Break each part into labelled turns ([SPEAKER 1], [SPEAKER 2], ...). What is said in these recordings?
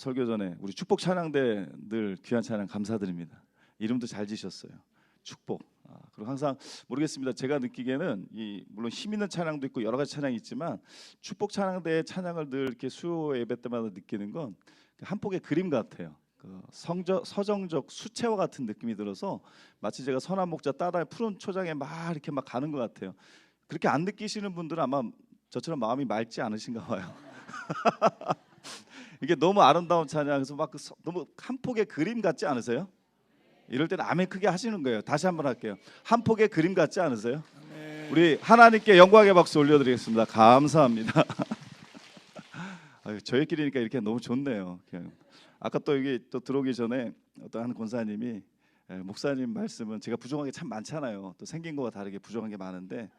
[SPEAKER 1] 설교 전에 우리 축복 찬양대 늘 귀한 찬양 감사드립니다. 이름도 잘 지셨어요. 축복. 그리고 항상 모르겠습니다. 제가 느끼기에는 물론 힘 있는 찬양도 있고 여러 가지 찬양이 있지만 축복 찬양대의 찬양을 늘 이렇게 수요 예배 때마다 느끼는 건 한 폭의 그림 같아요. 서정적 수채화 같은 느낌이 들어서 마치 제가 선한 목자 따다 푸른 초장에 막 이렇게 막 가는 것 같아요. 그렇게 안 느끼시는 분들은 아마 저처럼 마음이 맑지 않으신가 봐요. 이게 너무 아름다운 찬양에서 막 너무 한 폭의 그림 같지 않으세요? 이럴 때는 아멘 크게 하시는 거예요. 다시 한번 할게요. 한 폭의 그림 같지 않으세요? 우리 하나님께 영광의 박수 올려드리겠습니다. 감사합니다. 저희끼리니까 이렇게 너무 좋네요. 아까 또 여기 또 들어오기 전에 어떤 한 권사님이 목사님 말씀은 제가 부정한 게 참 많잖아요. 또 생긴 거와 다르게 부정한 게 많은데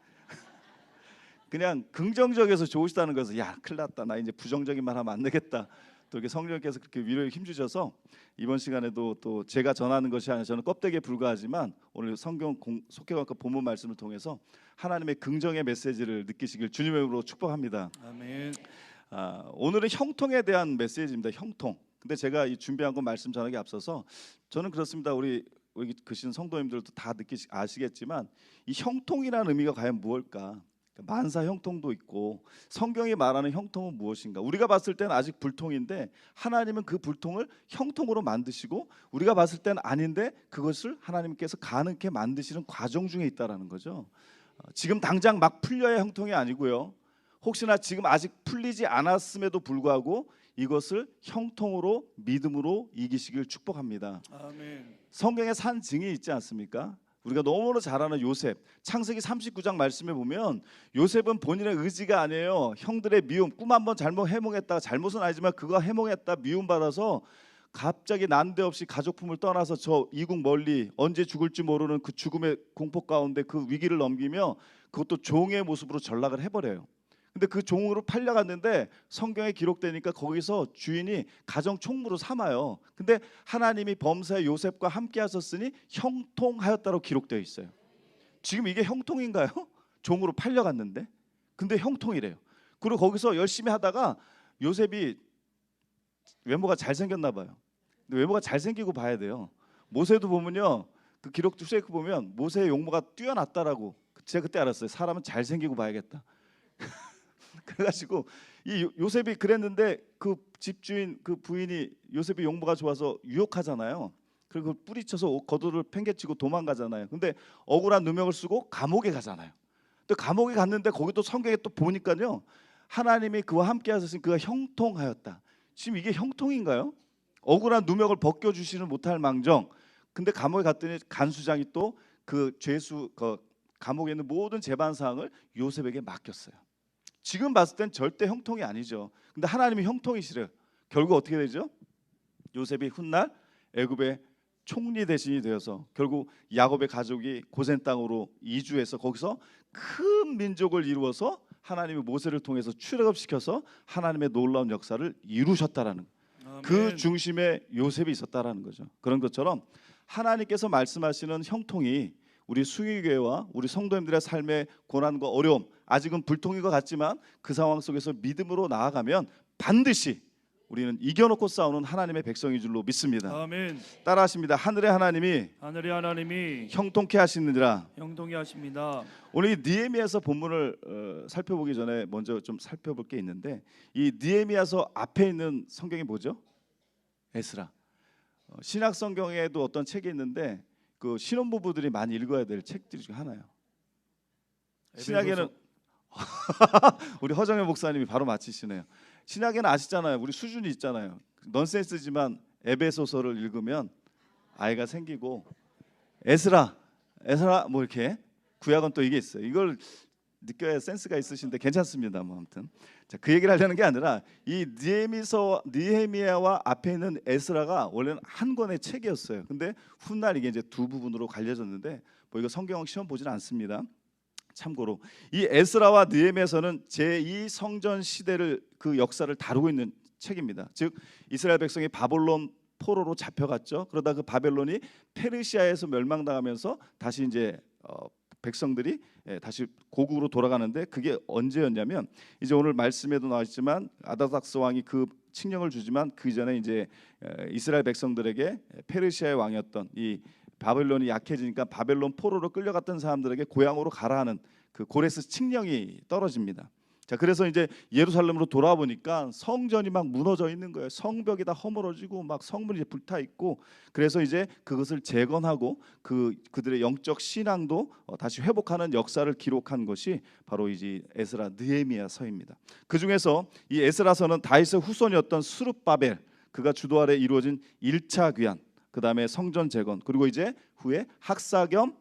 [SPEAKER 1] 그냥 긍정적에서 좋으시다는 것을 야 큰일 났다 나 이제 부정적인 말 하면 안 되겠다. 또 이렇게 성령께서 그렇게 위로에 힘주셔서 이번 시간에도 또 제가 전하는 것이 아니라 저는 껍데기에 불과하지만 오늘 성경 속회관과 본문 말씀을 통해서 하나님의 긍정의 메시지를 느끼시길 주님의 이름으로 축복합니다.
[SPEAKER 2] 아멘.
[SPEAKER 1] 오늘은 형통에 대한 메시지입니다. 형통. 근데 제가 이 준비한 건 말씀 전하기 앞서서 저는 그렇습니다. 우리 여기 계신 성도님들도 다 아시겠지만 이 형통이라는 의미가 과연 무엇일까? 만사 형통도 있고 성경이 말하는 형통은 무엇인가? 우리가 봤을 때는 아직 불통인데 하나님은 그 불통을 형통으로 만드시고 우리가 봤을 때는 아닌데 그것을 하나님께서 가능케 만드시는 과정 중에 있다라는 거죠. 지금 당장 막 풀려야 형통이 아니고요. 혹시나 지금 아직 풀리지 않았음에도 불구하고 이것을 형통으로 믿음으로 이기시길 축복합니다.
[SPEAKER 2] 아멘.
[SPEAKER 1] 성경에 산 증이 있지 않습니까? 우리가 너무나 잘 아는 요셉, 창세기 39장 말씀에 보면 요셉은 본인의 의지가 아니에요. 형들의 미움, 꿈 한번 잘못 해몽했다. 잘못은 아니지만 그거 해몽했다. 미움 받아서 갑자기 난데없이 가족품을 떠나서 저 이국 멀리 언제 죽을지 모르는 그 죽음의 공포 가운데 그 위기를 넘기며 그것도 종의 모습으로 전락을 해버려요. 근데 그 종으로 팔려갔는데 성경에 기록되니까 거기서 주인이 가정 총무로 삼아요. 근데 하나님이 범사에 요셉과 함께 하셨으니 형통하였다고 기록되어 있어요. 지금 이게 형통인가요? 종으로 팔려갔는데 근데 형통이래요. 그리고 거기서 열심히 하다가 요셉이 외모가 잘생겼나 봐요. 근데 외모가 잘생기고 봐야 돼요. 모세도 보면요, 그 기록 수레크 보면 모세의 용모가 뛰어났다라고 제가 그때 알았어요. 사람은 잘생기고 봐야겠다. 그래가지고 이 요셉이 그랬는데 그 집주인 그 부인이 요셉이 용모가 좋아서 유혹하잖아요. 그리고 뿌리쳐서 겉옷을 팽개치고 도망가잖아요. 근데 억울한 누명을 쓰고 감옥에 가잖아요. 또 감옥에 갔는데 거기도 성경에 또 보니까요, 하나님이 그와 함께 하셨으니 그가 형통하였다. 지금 이게 형통인가요? 억울한 누명을 벗겨주시는 못할 망정. 근데 감옥에 갔더니 간수장이 또 그 죄수 감옥에 있는 모든 재반 사항을 요셉에게 맡겼어요. 지금 봤을 땐 절대 형통이 아니죠. 근데 하나님이 형통이시래요. 결국 어떻게 되죠? 요셉이 훗날 애굽의 총리 대신이 되어서 결국 야곱의 가족이 고센 땅으로 이주해서 거기서 큰 민족을 이루어서 하나님이 모세를 통해서 출애굽시켜서 하나님의 놀라운 역사를 이루셨다라는, 그 중심에 요셉이 있었다라는 거죠. 그런 것처럼 하나님께서 말씀하시는 형통이 우리 수의교회와 우리 성도님들의 삶의 고난과 어려움, 아직은 불통인 것 같지만 그 상황 속에서 믿음으로 나아가면 반드시 우리는 이겨놓고 싸우는 하나님의 백성인 줄로 믿습니다.
[SPEAKER 2] 아멘.
[SPEAKER 1] 따라하십니다. 하늘의
[SPEAKER 2] 하나님이
[SPEAKER 1] 형통케 하시느니라.
[SPEAKER 2] 형통케 하십니다.
[SPEAKER 1] 오늘 이 느헤미야서 본문을 살펴보기 전에 먼저 좀 살펴볼 게 있는데, 이 느헤미야서 앞에 있는 성경이 뭐죠? 에스라. 신약 성경에도 어떤 책이 있는데 그 신혼부부들이 많이 읽어야 될 책들 중 하나예요. 신약에는 우리 허정현 목사님이 바로 맞히시네요. 신약에는 아시잖아요. 우리 수준이 있잖아요. 넌센스지만 에베소서를 읽으면 아이가 생기고, 에스라 뭐 이렇게 구약은 또 이게 있어요. 이걸 느껴야 센스가 있으신데 괜찮습니다. 뭐 아무튼 자, 그 얘기를 하려는 게 아니라 이 느헤미야와 앞에 있는 에스라가 원래는 한 권의 책이었어요. 근데 훗날 이게 이제 두 부분으로 갈려졌는데 뭐 이거 성경 시험 보지는 않습니다. 참고로 이 에스라와 느헤미야서는 제2 성전 시대를 그 역사를 다루고 있는 책입니다. 즉 이스라엘 백성이 바벨론 포로로 잡혀갔죠. 그러다 그 바벨론이 페르시아에서 멸망당하면서 다시 이제 백성들이 다시 고국으로 돌아가는데 그게 언제였냐면 이제 오늘 말씀에도 나와 있지만 아다삭스 왕이 그 칙령을 주지만 그 전에 이제 이스라엘 백성들에게 페르시아의 왕이었던 이 바벨론이 약해지니까 바벨론 포로로 끌려갔던 사람들에게 고향으로 가라 하는 그 고레스 칙령이 떨어집니다. 자, 그래서 이제 예루살렘으로 돌아와 보니까 성전이 막 무너져 있는 거예요. 성벽이 다 허물어지고 막 성문이 불타 있고, 그래서 이제 그것을 재건하고 그들의 영적 신앙도 다시 회복하는 역사를 기록한 것이 바로 이제 에스라 느헤미야서입니다. 그 중에서 이 에스라서는 다윗의 후손이었던 스룹바벨 그가 주도 아래 이루어진 1차 귀환, 그 다음에 성전 재건, 그리고 이제 후에 학사 겸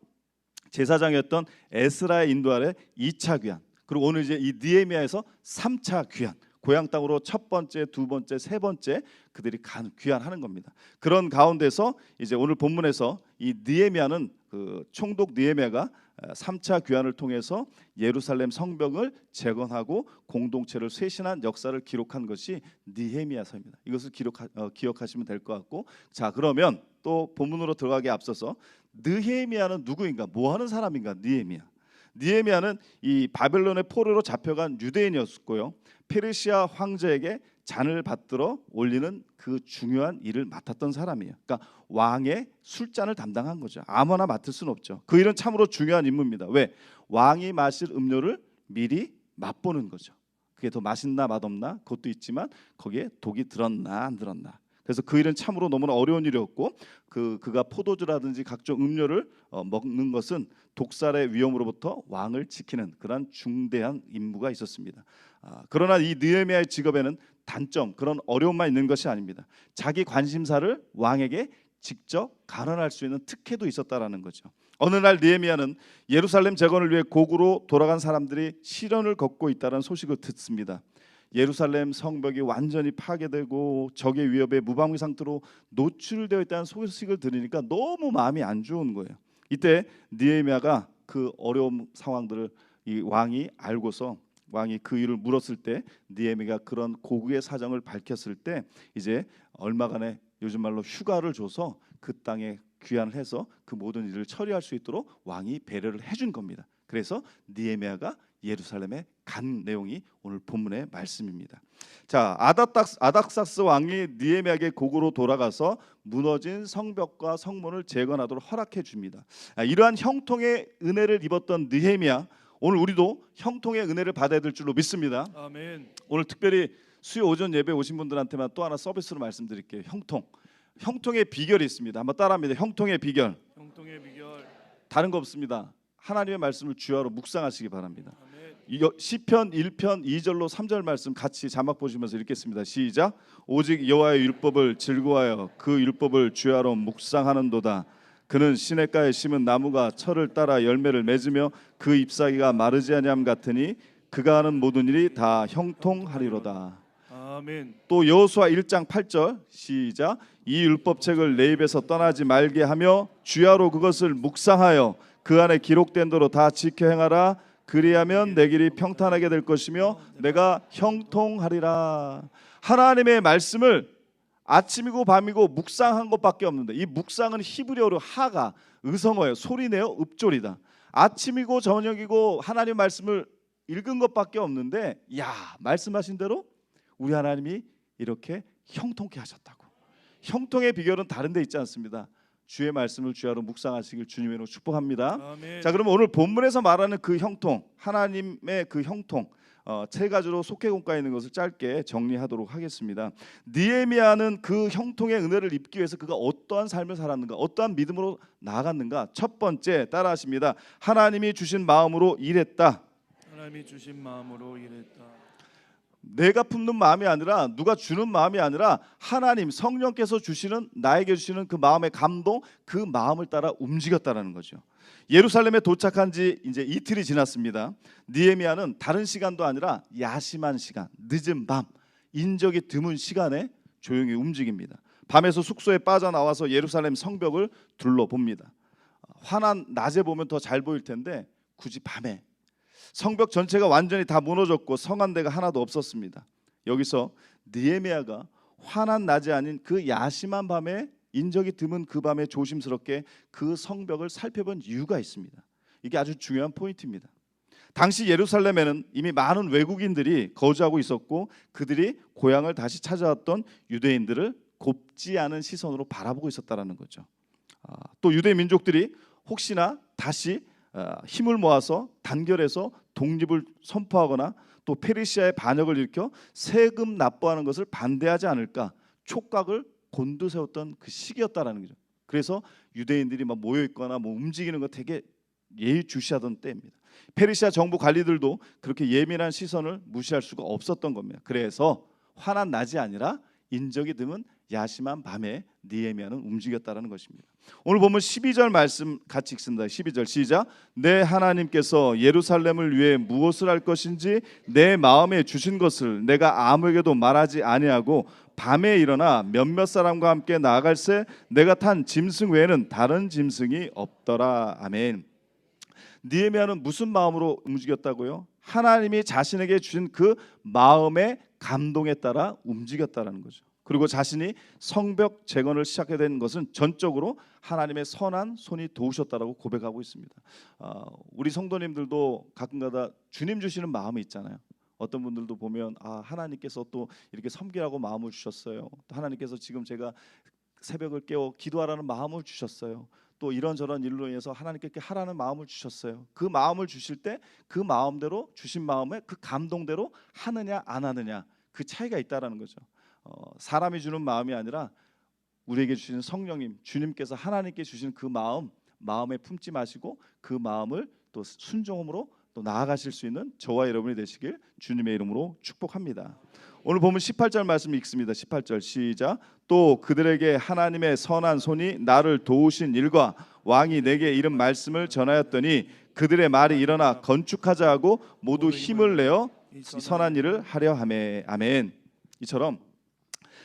[SPEAKER 1] 제사장이었던 에스라의 인도 아래 2차 귀환, 그리고 오늘 이제 이 느헤미야에서 3차 귀환, 고향 땅으로 첫 번째, 두 번째, 세 번째 그들이 귀환하는 겁니다. 그런 가운데서 이제 오늘 본문에서 이 느헤미야는 그 총독 느헤미야가 3차 귀환을 통해서 예루살렘 성벽을 재건하고 공동체를 쇄신한 역사를 기록한 것이 느헤미야서입니다. 이것을 기억하시면 될 것 같고, 자, 그러면 또 본문으로 들어가기 앞서서 느헤미야는 누구인가, 뭐 하는 사람인가? 느헤미야는 이 바벨론의 포로로 잡혀간 유대인이었고요, 페르시아 황제에게 잔을 받들어 올리는 그 중요한 일을 맡았던 사람이에요. 그러니까 왕의 술잔을 담당한 거죠. 아무나 맡을 수는 없죠. 그 일은 참으로 중요한 임무입니다. 왜? 왕이 마실 음료를 미리 맛보는 거죠. 그게 더 맛있나 맛없나 그것도 있지만 거기에 독이 들었나 안 들었나. 그래서 그 일은 참으로 너무나 어려운 일이었고, 그가 포도주라든지 각종 음료를 먹는 것은 독살의 위험으로부터 왕을 지키는 그런 중대한 임무가 있었습니다. 그러나 이 느헤미야의 직업에는 단점, 그런 어려움만 있는 것이 아닙니다. 자기 관심사를 왕에게 직접 가난할 수 있는 특혜도 있었다라는 거죠. 어느 날 느헤미야는 예루살렘 재건을 위해 고구로 돌아간 사람들이 시련을 겪고 있다는 소식을 듣습니다. 예루살렘 성벽이 완전히 파괴되고 적의 위협에 무방비 상태로 노출되어 있다는 소식을 들으니까 너무 마음이 안 좋은 거예요. 이때 느헤미야가 그 어려운 상황들을 이 왕이 알고서 왕이 그 일을 물었을 때, 느헤미야가 그런 고국의 사정을 밝혔을 때 이제 얼마간의 요즘 말로 휴가를 줘서 그 땅에 귀환을 해서 그 모든 일을 처리할 수 있도록 왕이 배려를 해준 겁니다. 그래서 느헤미야가 예루살렘에 간 내용이 오늘 본문의 말씀입니다. 자, 아닥사스 왕이 느헤미야에게 고구로 돌아가서 무너진 성벽과 성문을 재건하도록 허락해 줍니다. 이러한 형통의 은혜를 입었던 느헤미야, 오늘 우리도 형통의 은혜를 받아야 될 줄로 믿습니다.
[SPEAKER 2] 아멘.
[SPEAKER 1] 오늘 특별히 수요 오전 예배 오신 분들한테만 또 하나 서비스로 말씀드릴게요. 형통의 비결이 있습니다. 한번 따라합니다. 형통의 비결.
[SPEAKER 2] 형통의 비결.
[SPEAKER 1] 다른 거 없습니다. 하나님의 말씀을 주야로 묵상하시기 바랍니다.
[SPEAKER 2] 아멘.
[SPEAKER 1] 시편 1편 2절로 3절 말씀 같이 자막 보시면서 읽겠습니다. 시작. 오직 여호와의 율법을 즐거워하여 그 율법을 주야로 묵상하는도다. 그는 시냇가에 심은 나무가 철을 따라 열매를 맺으며 그 잎사귀가 마르지 아니함 같으니 그가 하는 모든 일이 다 형통하리로다.
[SPEAKER 2] 아멘.
[SPEAKER 1] 또 여호수아 1장 8절 시작. 이 율법책을 내 입에서 떠나지 말게 하며 주야로 그것을 묵상하여 그 안에 기록된 대로 다 지켜 행하라. 그리하면 내 길이 평탄하게 될 것이며 내가 형통하리라. 하나님의 말씀을 아침이고 밤이고 묵상한 것밖에 없는데, 이 묵상은 히브리어로 하가 의성어예요. 소리내어 읍조리다. 아침이고 저녁이고 하나님 말씀을 읽은 것밖에 없는데, 야, 말씀하신 대로 우리 하나님이 이렇게 형통케 하셨다고. 형통의 비결은 다른 데 있지 않습니다. 주의 말씀을 주야로 묵상하시길 주님의 이름으로 축복합니다.
[SPEAKER 2] 아멘.
[SPEAKER 1] 자, 그러면 오늘 본문에서 말하는 그 형통, 하나님의 그 형통, 세 가지로 속해공과에 있는 것을 짧게 정리하도록 하겠습니다. 느헤미야는 그 형통의 은혜를 입기 위해서 그가 어떠한 삶을 살았는가, 어떠한 믿음으로 나아갔는가. 첫 번째 따라하십니다. 하나님이 주신 마음으로 일했다.
[SPEAKER 2] 하나님이 주신 마음으로 일했다.
[SPEAKER 1] 내가 품는 마음이 아니라, 누가 주는 마음이 아니라 하나님 성령께서 주시는, 나에게 주시는 그 마음의 감동, 그 마음을 따라 움직였다라는 거죠. 예루살렘에 도착한 지 이제 이틀이 지났습니다. 느헤미야는 다른 시간도 아니라 야심한 시간, 늦은 밤, 인적이 드문 시간에 조용히 움직입니다. 밤에서 숙소에 빠져나와서 예루살렘 성벽을 둘러봅니다. 환한 낮에 보면 더 잘 보일 텐데 굳이 밤에 성벽 전체가 완전히 다 무너졌고 성안대가 하나도 없었습니다. 여기서 느헤미야가 환한 낮이 아닌 그 야심한 밤에, 인적이 드문 그 밤에 조심스럽게 그 성벽을 살펴본 이유가 있습니다. 이게 아주 중요한 포인트입니다. 당시 예루살렘에는 이미 많은 외국인들이 거주하고 있었고 그들이 고향을 다시 찾아왔던 유대인들을 곱지 않은 시선으로 바라보고 있었다라는 거죠. 또 유대 민족들이 혹시나 다시 힘을 모아서 단결해서 독립을 선포하거나 또 페르시아의 반역을 일으켜 세금 납부하는 것을 반대하지 않을까 촉각을 곤두세웠던 그 시기였다라는 거죠. 그래서 유대인들이 막 모여 있거나 뭐 움직이는 거 되게 예의주시하던 때입니다. 페르시아 정부 관리들도 그렇게 예민한 시선을 무시할 수가 없었던 겁니다. 그래서 화난 낮이 아니라 인적이 드문 야심한 밤에 느헤미야는 움직였다라는 것입니다. 오늘 보면 12절 말씀 같이 읽습니다. 12절 시작. 내 하나님께서 예루살렘을 위해 무엇을 할 것인지 내 마음에 주신 것을 내가 아무에게도 말하지 아니하고 밤에 일어나 몇몇 사람과 함께 나아갈새 내가 탄 짐승 외에는 다른 짐승이 없더라. 아멘. 느헤미야는 무슨 마음으로 움직였다고요? 하나님이 자신에게 주신 그 마음의 감동에 따라 움직였다라는 거죠. 그리고 자신이 성벽 재건을 시작하게 된 것은 전적으로 하나님의 선한 손이 도우셨다라고 고백하고 있습니다. 우리 성도님들도 가끔가다 주님 주시는 마음이 있잖아요. 어떤 분들도 보면 하나님께서 또 이렇게 섬기라고 마음을 주셨어요. 또 하나님께서 지금 제가 새벽을 깨워 기도하라는 마음을 주셨어요. 또 이런저런 일로 인해서 하나님께 하라는 마음을 주셨어요. 그 마음을 주실 때 그 마음대로 주신 마음에 그 감동대로 하느냐 안 하느냐 그 차이가 있다라는 거죠. 사람이 주는 마음이 아니라 우리에게 주신 성령님 주님께서 하나님께 주신 그 마음에 품지 마시고 그 마음을 또 순종함으로 또 나아가실 수 있는 저와 여러분이 되시길 주님의 이름으로 축복합니다. 오늘 보면 18절 말씀 읽습니다. 18절 시작. 또 그들에게 하나님의 선한 손이 나를 도우신 일과 왕이 내게 이른 말씀을 전하였더니 그들의 말이 일어나 건축하자 하고 모두 힘을 내어 이 선한 일을 하려 하매. 아멘. 이처럼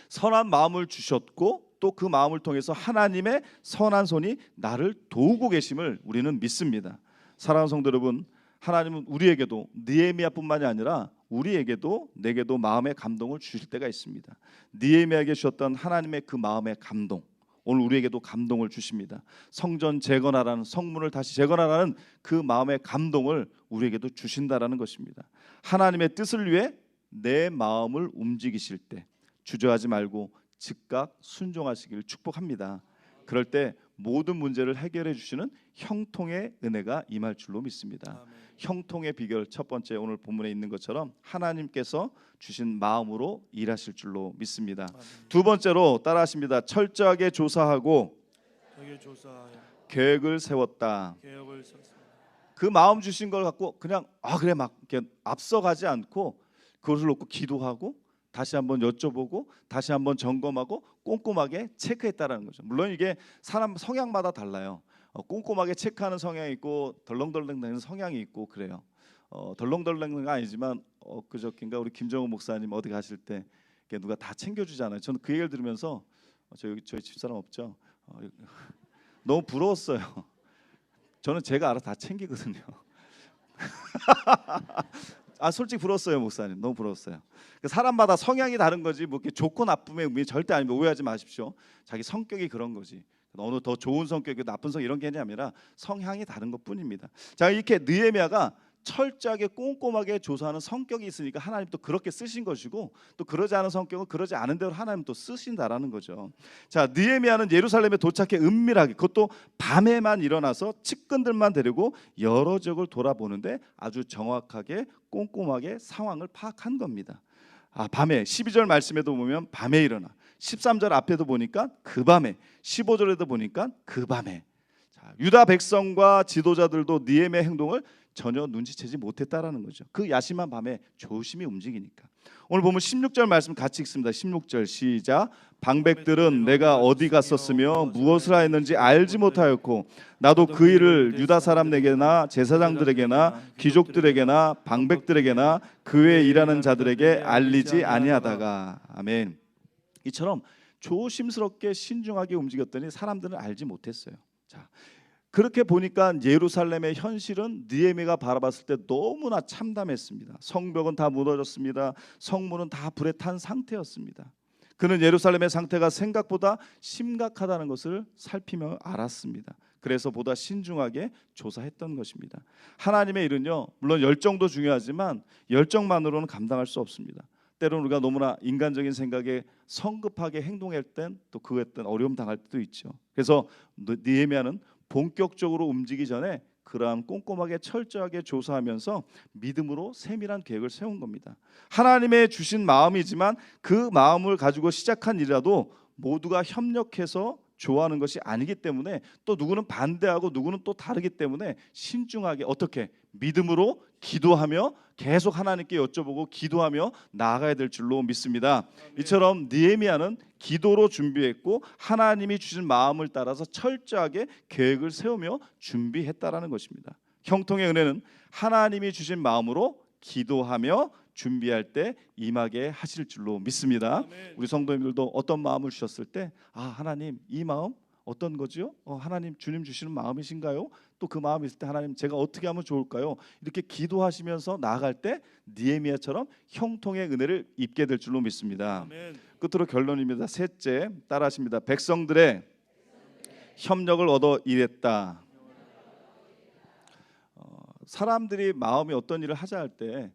[SPEAKER 1] 선한 마음을 주셨고 또 그 마음을 통해서 하나님의 선한 손이 나를 도우고 계심을 우리는 믿습니다. 사랑하는 성도 여러분, 하나님은 우리에게도 느헤미야뿐만이 아니라 우리에게도 내게도 마음의 감동을 주실 때가 있습니다. 느헤미야에게 주셨던 하나님의 그 마음의 감동, 오늘 우리에게도 감동을 주십니다. 성전 재건하라는, 성문을 다시 재건하라는 그 마음의 감동을 우리에게도 주신다라는 것입니다. 하나님의 뜻을 위해 내 마음을 움직이실 때 주저하지 말고 즉각 순종하시길 축복합니다. 그럴 때 모든 문제를 해결해 주시는 형통의 은혜가 임할 줄로 믿습니다.
[SPEAKER 2] 아멘.
[SPEAKER 1] 형통의 비결 첫 번째, 오늘 본문에 있는 것처럼 하나님께서 주신 마음으로 일하실 줄로 믿습니다.
[SPEAKER 2] 아멘.
[SPEAKER 1] 두 번째로 따라하십니다. 철저하게 조사하고
[SPEAKER 2] 저게 조사하여
[SPEAKER 1] 계획을 세웠다.
[SPEAKER 2] 개혁을 섰습니다.
[SPEAKER 1] 그 마음 주신 걸 갖고 그냥 그래 막 이렇게 앞서가지 않고 그것을 놓고 기도하고 다시 한번 여쭤보고 다시 한번 점검하고 꼼꼼하게 체크했다라는 거죠. 물론 이게 사람 성향마다 달라요. 꼼꼼하게 체크하는 성향이 있고 덜렁덜렁대는 성향이 있고 그래요. 덜렁덜렁은 아니지만 그저께인가 우리 김정은 목사님 어디 가실 때 누가 다 챙겨주잖아요. 저는 그 얘기를 들으면서 저희 집사람 없죠. 너무 부러웠어요. 저는 제가 알아서 다 챙기거든요. 솔직히 부러웠어요, 목사님. 너무 부러웠어요. 사람마다 성향이 다른 거지 뭐 이렇게 좋고 나쁨의 의미 절대 아니면 오해하지 마십시오. 자기 성격이 그런 거지. 어느 더 좋은 성격이 나쁜 성격 이런 게 아니라 성향이 다른 것뿐입니다. 자, 이렇게 느헤미야가 철저하게 꼼꼼하게 조사하는 성격이 있으니까 하나님 또 그렇게 쓰신 것이고 또 그러지 않은 성격은 그러지 않은 대로 하나님 또 쓰신다라는 거죠. 자, 느헤미야는 예루살렘에 도착해 은밀하게 그것도 밤에만 일어나서 측근들만 데리고 여러 지역을 돌아보는데 아주 정확하게 꼼꼼하게 상황을 파악한 겁니다. 밤에 12절 말씀에도 보면 밤에 일어나 13절 앞에도 보니까 그 밤에 15절에도 보니까 그 밤에 유다 백성과 지도자들도 느헤미야의 행동을 전혀 눈치채지 못했다라는 거죠. 그 야심한 밤에 조심히 움직이니까. 오늘 보면 16절 말씀 같이 읽습니다. 16절 시작. 방백들은 내가 어디 갔었으며 무엇을 하였는지 알지 못하였고 나도 그 일을 유다 사람에게나 제사장들에게나 귀족들에게나 방백들에게나 그 외에 일하는 자들에게 알리지 아니하다가. 아멘. 이처럼 조심스럽게 신중하게 움직였더니 사람들은 알지 못했어요. 자, 그렇게 보니까 예루살렘의 현실은 느헤미야가 바라봤을 때 너무나 참담했습니다. 성벽은 다 무너졌습니다. 성문은 다 불에 탄 상태였습니다. 그는 예루살렘의 상태가 생각보다 심각하다는 것을 살피며 알았습니다. 그래서 보다 신중하게 조사했던 것입니다. 하나님의 일은요, 물론 열정도 중요하지만 열정만으로는 감당할 수 없습니다. 때로는 우리가 너무나 인간적인 생각에 성급하게 행동할 땐 또 그에 따른 어려움 당할 때도 있죠. 그래서 느헤미야는 본격적으로 움직이기 전에 그러한 꼼꼼하게 철저하게 조사하면서 믿음으로 세밀한 계획을 세운 겁니다. 하나님의 주신 마음이지만 그 마음을 가지고 시작한 일이라도 모두가 협력해서 좋아하는 것이 아니기 때문에 또 누구는 반대하고 누구는 또 다르기 때문에 신중하게 어떻게 믿음으로 기도하며 계속 하나님께 여쭤보고 기도하며 나아가야 될 줄로 믿습니다. 이처럼 느헤미야는 기도로 준비했고 하나님이 주신 마음을 따라서 철저하게 계획을 세우며 준비했다라는 것입니다. 형통의 은혜는 하나님이 주신 마음으로 기도하며 준비할 때 임하게 하실 줄로 믿습니다.
[SPEAKER 2] 아멘.
[SPEAKER 1] 우리 성도님들도 어떤 마음을 주셨을 때 하나님 이 마음 어떤 거지요? 하나님 주님 주시는 마음이신가요? 또 그 마음이 있을 때 하나님 제가 어떻게 하면 좋을까요? 이렇게 기도하시면서 나아갈 때 느헤미야처럼 형통의 은혜를 입게 될 줄로 믿습니다.
[SPEAKER 2] 아멘.
[SPEAKER 1] 끝으로 결론입니다. 셋째 따라하십니다. 백성들의 협력을 얻어 일했다. 사람들이 마음이 어떤 일을 하자 할 때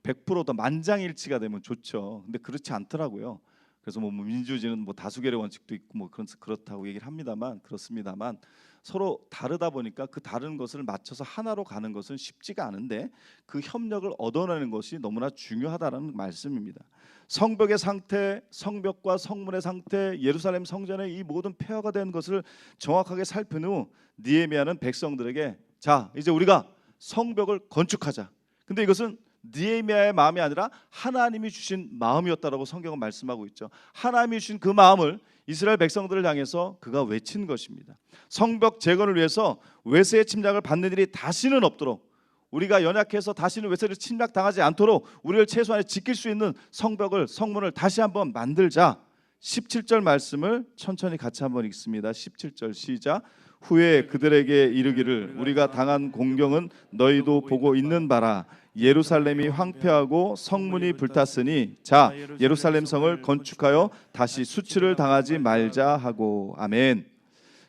[SPEAKER 1] 100%더 만장일치가 되면 좋죠. 근데 그렇지 않더라고요. 그래서 뭐 민주주의는 뭐 다수결의 원칙도 있고 뭐 그렇다고 얘기를 합니다만 그렇습니다만 서로 다르다 보니까 그 다른 것을 맞춰서 하나로 가는 것은 쉽지가 않은데 그 협력을 얻어내는 것이 너무나 중요하다는 말씀입니다. 성벽의 상태, 성벽과 성문의 상태, 예루살렘 성전의 이 모든 폐허가 된 것을 정확하게 살핀 후 느헤미야는 백성들에게 자 이제 우리가 성벽을 건축하자. 근데 이것은 느헤미야의 마음이 아니라 하나님이 주신 마음이었다라고 성경은 말씀하고 있죠. 하나님이 주신 그 마음을 이스라엘 백성들을 향해서 그가 외친 것입니다. 성벽 재건을 위해서 외세의 침략을 받는 일이 다시는 없도록 우리가 연약해서 다시는 외세를 침략당하지 않도록 우리를 최소한에 지킬 수 있는 성벽을 성문을 다시 한번 만들자. 17절 말씀을 천천히 같이 한번 읽습니다. 17절 시작. 후에 그들에게 이르기를 우리가 당한 공경은 너희도 보고 있는 바라. 예루살렘이 황폐하고 성문이 불탔으니 자 예루살렘 성을 건축하여 다시 수치를 당하지 말자 하고 아멘.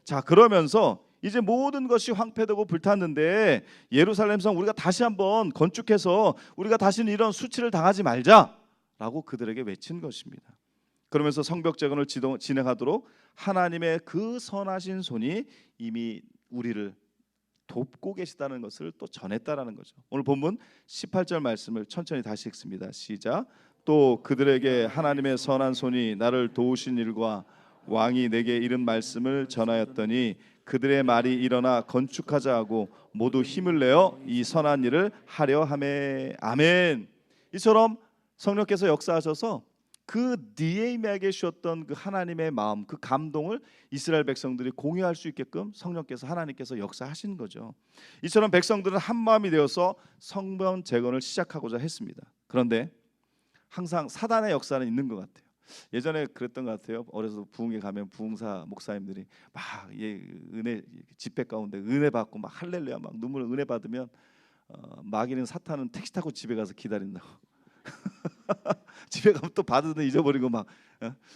[SPEAKER 1] 자 그러면서 이제 모든 것이 황폐되고 불탔는데 예루살렘 성 우리가 다시 한번 건축해서 우리가 다시는 이런 수치를 당하지 말자라고 그들에게 외친 것입니다. 그러면서 성벽 재건을 진행하도록 하나님의 그 선하신 손이 이미 우리를 돕고 계시다는 것을 또 전했다라는 거죠. 오늘 본문 18절 말씀을 천천히 다시 읽습니다. 시작. 또 그들에게 하나님의 선한 손이 나를 도우신 일과 왕이 내게 이른 말씀을 전하였더니 그들의 말이 일어나 건축하자 하고 모두 힘을 내어 이 선한 일을 하려 하매 아멘. 이처럼 성령께서 역사하셔서 그 느헤미야에게 주셨던 그 하나님의 마음, 그 감동을 이스라엘 백성들이 공유할 수 있게끔 성령께서 하나님께서 역사하신 거죠. 이처럼 백성들은 한 마음이 되어서 성전 재건을 시작하고자 했습니다. 그런데 항상 사단의 역사는 있는 것 같아요. 예전에 그랬던 것 같아요. 어려서 부흥회 가면 부흥사 목사님들이 막 은혜 집회 가운데 은혜 받고 막 할렐루야 막 눈물 은혜 받으면 마귀는 사탄은 택시 타고 집에 가서 기다린다고. 집에 가면 또 받으면 잊어버리고 막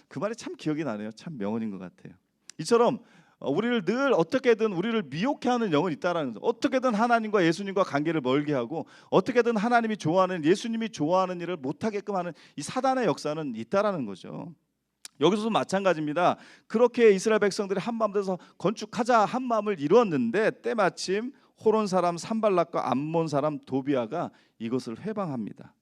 [SPEAKER 1] 그 말이 참 기억이 나네요. 참 명언인 것 같아요. 이처럼 우리를 늘 어떻게든 우리를 미혹해 하는 영은 있다라는 거죠. 어떻게든 하나님과 예수님과 관계를 멀게 하고 어떻게든 하나님이 좋아하는 예수님이 좋아하는 일을 못하게끔 하는 이 사단의 역사는 있다라는 거죠. 여기서도 마찬가지입니다. 그렇게 이스라엘 백성들이 한 마음 돼서 건축하자 한 마음을 이루었는데 때마침 호론 사람 산발락과 암몬 사람 도비아가 이것을 회방합니다.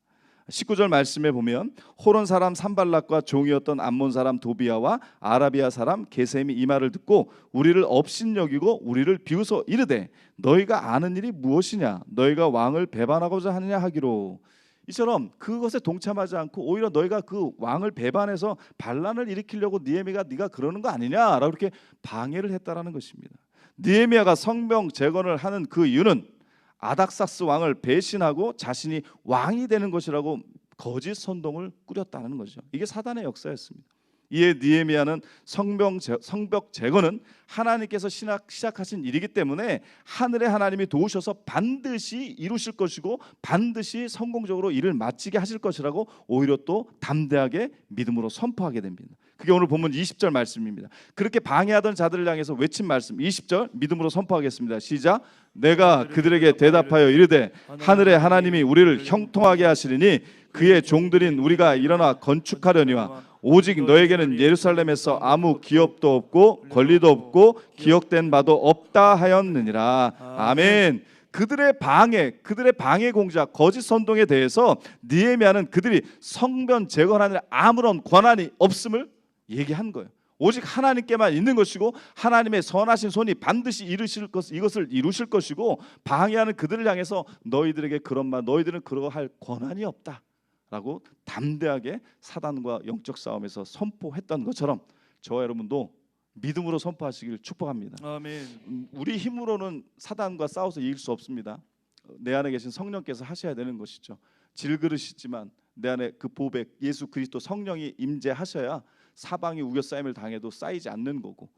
[SPEAKER 1] 19절 말씀에 보면 호론 사람 산발락과 종이었던 암몬 사람 도비아와 아라비아 사람 게셈이 이 말을 듣고 우리를 업신여기고 우리를 비웃어 이르되 너희가 아는 일이 무엇이냐 너희가 왕을 배반하고자 하느냐 하기로. 이처럼 그것에 동참하지 않고 오히려 너희가 그 왕을 배반해서 반란을 일으키려고 느헤미야가 네가 그러는 거 아니냐라고 이렇게 방해를 했다라는 것입니다. 느헤미야가 성벽 재건을 하는 그 이유는 아닥사스 왕을 배신하고 자신이 왕이 되는 것이라고 거짓 선동을 꾸렸다는 거죠. 이게 사단의 역사였습니다. 이에 느헤미야는 성벽 재건은 하나님께서 시작하신 일이기 때문에 하늘의 하나님이 도우셔서 반드시 이루실 것이고 반드시 성공적으로 일을 마치게 하실 것이라고 오히려 또 담대하게 믿음으로 선포하게 됩니다. 그게 오늘 본문 20절 말씀입니다. 그렇게 방해하던 자들을 향해서 외친 말씀 20절 믿음으로 선포하겠습니다. 시작. 내가 그들에게 대답하여 이르되 하늘의 하나님이 우리를 형통하게 하시리니 그의 종들인 우리가 일어나 건축하려니와 오직 너에게는 예루살렘에서 아무 기업도 없고 권리도 없고 기억된 바도 없다 하였느니라. 아멘. 그들의 방해 공작, 거짓 선동에 대해서 느헤미야는 그들이 성전 재건하는 아무런 권한이 없음을 얘기한 거예요. 오직 하나님께만 있는 것이고 하나님의 선하신 손이 반드시 이것을 이루실 것이고 방해하는 그들을 향해서 너희들에게 너희들은 그러할 권한이 없다라고 담대하게 사단과 영적 싸움에서 선포했던 것처럼 저와 여러분도 믿음으로 선포하시길 축복합니다.
[SPEAKER 2] 아멘.
[SPEAKER 1] 우리 힘으로는 사단과 싸워서 이길 수 없습니다. 내 안에 계신 성령께서 하셔야 되는 것이죠. 질그릇이지만 내 안에 그 보배 예수 그리스도 성령이 임재하셔야 사방이 우겨싸임을 당해도 쌓이지 않는 거고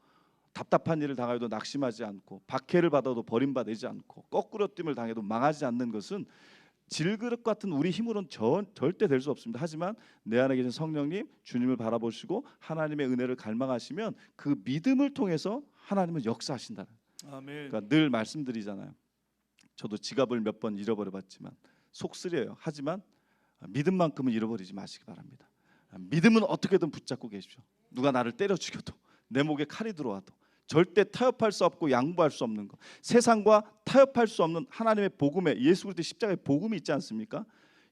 [SPEAKER 1] 답답한 일을 당해도 낙심하지 않고 박해를 받아도 버림받지 않고 거꾸로 뜸을 당해도 망하지 않는 것은 질그릇 같은 우리 힘으로는 절대 될 수 없습니다. 하지만 내 안에 계신 성령님 주님을 바라보시고 하나님의 은혜를 갈망하시면 그 믿음을 통해서 하나님은 역사하신다.
[SPEAKER 2] 아멘.
[SPEAKER 1] 그러니까 늘 말씀드리잖아요. 저도 지갑을 몇 번 잃어버려봤지만 속쓰려요. 하지만 믿음만큼은 잃어버리지 마시기 바랍니다. 믿음은 어떻게든 붙잡고 계십시오. 누가 나를 때려 죽여도 내 목에 칼이 들어와도 절대 타협할 수 없고 양보할 수 없는 것, 세상과 타협할 수 없는 하나님의 복음에 예수 그리스도의 십자가의 복음이 있지 않습니까?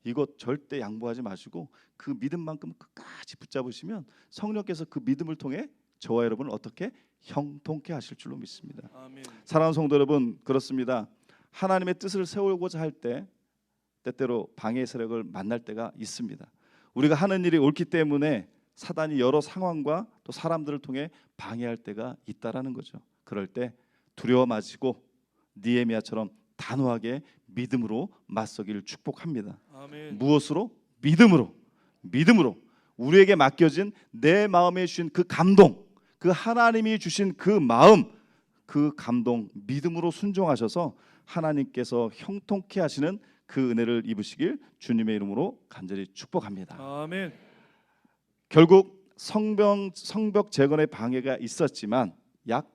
[SPEAKER 1] 이것 절대 양보하지 마시고 그 믿음만큼 끝까지 붙잡으시면 성령께서 그 믿음을 통해 저와 여러분을 어떻게 형통케 하실 줄로 믿습니다.
[SPEAKER 2] 아멘.
[SPEAKER 1] 사랑하는 성도 여러분, 그렇습니다. 하나님의 뜻을 세우고자 할 때 때때로 방해 세력을 만날 때가 있습니다. 우리가 하는 일이 옳기 때문에 사단이 여러 상황과 또 사람들을 통해 방해할 때가 있다라는 거죠. 그럴 때 두려워 마시고 느헤미야처럼 단호하게 믿음으로 맞서기를 축복합니다.
[SPEAKER 2] 아멘.
[SPEAKER 1] 무엇으로? 믿음으로 우리에게 맡겨진 내 마음에 주신 그 감동, 그 하나님이 주신 그 마음, 그 감동 믿음으로 순종하셔서 하나님께서 형통케 하시는 그 은혜를 입으시길 주님의 이름으로 간절히 축복합니다.
[SPEAKER 2] 아멘.
[SPEAKER 1] 결국 성벽 재건의 방해가 있었지만 약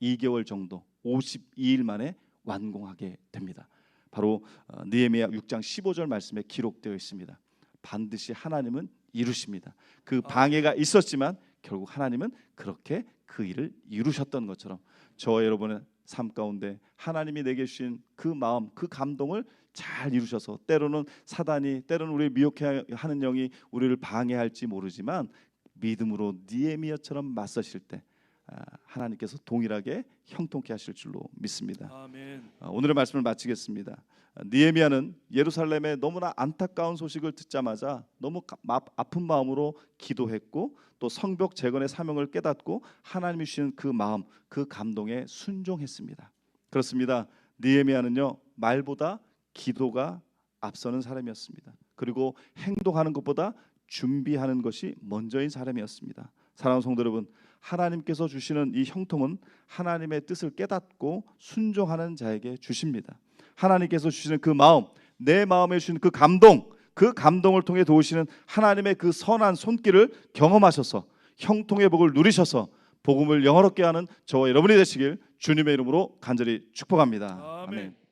[SPEAKER 1] 2개월 정도 52일 만에 완공하게 됩니다. 바로 느헤미야 6장 15절 말씀에 기록되어 있습니다. 반드시 하나님은 이루십니다. 그 방해가 있었지만 결국 하나님은 그렇게 그 일을 이루셨던 것처럼 저와 여러분의 삶 가운데 하나님이 내게 주신 그 마음, 그 감동을 잘 이루셔서 때로는 사단이, 때로는 우리를 미혹해 하는 영이 우리를 방해할지 모르지만 믿음으로 느헤미야처럼 맞서실 때 하나님께서 동일하게 형통케 하실 줄로 믿습니다.
[SPEAKER 2] 아멘.
[SPEAKER 1] 오늘의 말씀을 마치겠습니다. 느헤미야는 예루살렘의 너무나 안타까운 소식을 듣자마자 너무 아픈 마음으로 기도했고 또 성벽 재건의 사명을 깨닫고 하나님이 주시는 그 마음, 그 감동에 순종했습니다. 그렇습니다. 느헤미야는요 말보다 기도가 앞서는 사람이었습니다. 그리고 행동하는 것보다 준비하는 것이 먼저인 사람이었습니다. 사랑하는 성도 여러분, 하나님께서 주시는 이 형통은 하나님의 뜻을 깨닫고 순종하는 자에게 주십니다. 하나님께서 주시는 그 마음, 내 마음에 주시는 그 감동, 그 감동을 통해 도우시는 하나님의 그 선한 손길을 경험하셔서 형통의 복을 누리셔서 복음을 영화롭게 하는 저와 여러분이 되시길 주님의 이름으로 간절히 축복합니다.
[SPEAKER 2] 아멘.
[SPEAKER 1] 아멘.